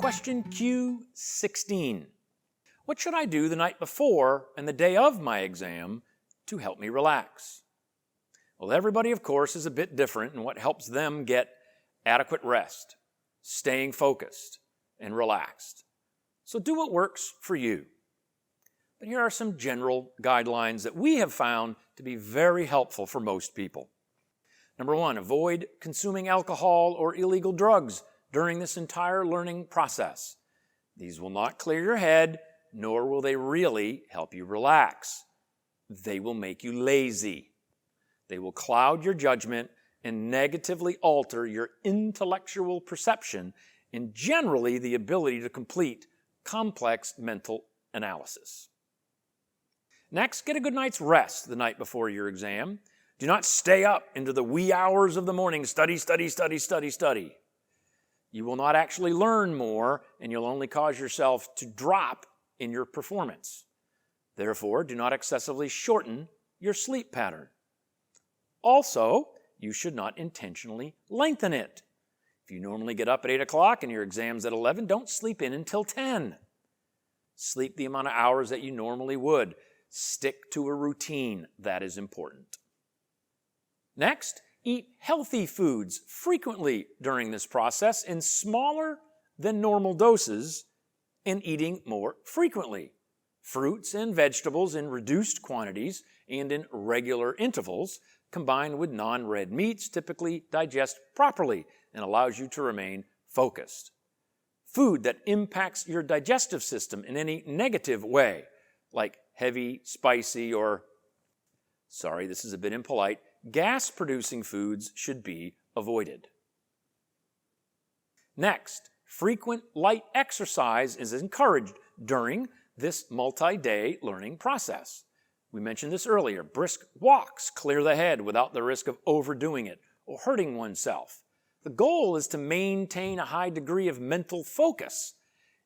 Question Q16. What should I do the night before and the day of my exam to help me relax? Well, everybody, of course, is a bit different in what helps them get adequate rest, staying focused, and relaxed. So do what works for you. But here are some general guidelines that we have found to be very helpful for most people. Number one, avoid consuming alcohol or illegal drugs during this entire learning process. These will not clear your head, nor will they really help you relax. They will make you lazy. They will cloud your judgment and negatively alter your intellectual perception and generally the ability to complete complex mental analysis. Next, get a good night's rest the night before your exam. Do not stay up into the wee hours of the morning, study. You will not actually learn more, and you'll only cause yourself to drop in your performance. Therefore, do not excessively shorten your sleep pattern. Also, you should not intentionally lengthen it. If you normally get up at 8 o'clock and your exam's at 11, don't sleep in until 10. Sleep the amount of hours that you normally would. Stick to a routine. That is important. Next, eat healthy foods frequently during this process in smaller than normal doses and eating more frequently. Fruits and vegetables in reduced quantities and in regular intervals, combined with non-red meats, typically digest properly and allows you to remain focused. Food that impacts your digestive system in any negative way, like heavy, spicy, or, sorry, this is a bit impolite, gas-producing foods should be avoided. Next, frequent light exercise is encouraged during this multi-day learning process. We mentioned this earlier. Brisk walks clear the head without the risk of overdoing it or hurting oneself. The goal is to maintain a high degree of mental focus.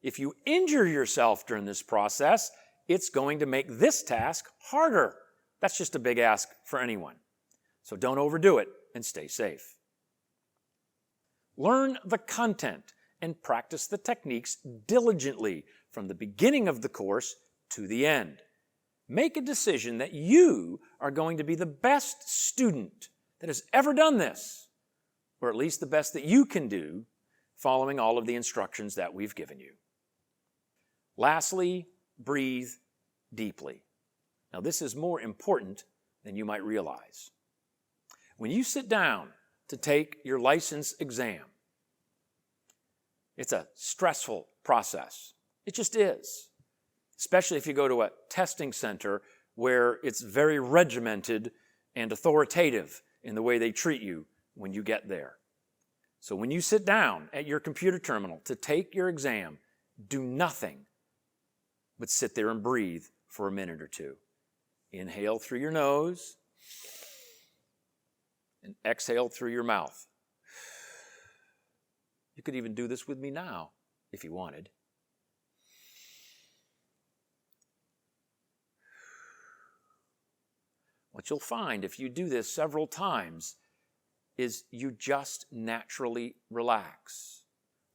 If you injure yourself during this process, it's going to make this task harder. That's just a big ask for anyone. So don't overdo it and stay safe. Learn the content and practice the techniques diligently from the beginning of the course to the end. Make a decision that you are going to be the best student that has ever done this, or at least the best that you can do following all of the instructions that we've given you. Lastly, breathe deeply. Now, this is more important than you might realize. When you sit down to take your license exam, it's a stressful process. It just is. Especially if you go to a testing center where it's very regimented and authoritative in the way they treat you when you get there. So when you sit down at your computer terminal to take your exam, do nothing but sit there and breathe for a minute or two. Inhale through your nose and exhale through your mouth. You could even do this with me now if you wanted. What you'll find if you do this several times is you just naturally relax.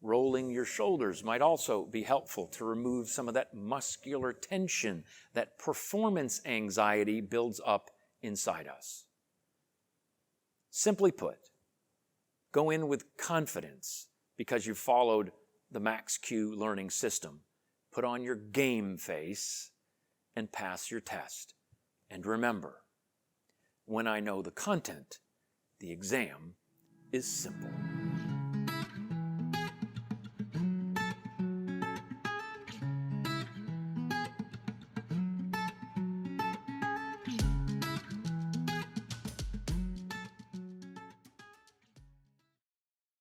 Rolling your shoulders might also be helpful to remove some of that muscular tension, that performance anxiety builds up inside us. Simply put, go in with confidence because you've followed the Max-Q learning system. Put on your game face and pass your test. And remember, when I know the content, the exam is simple.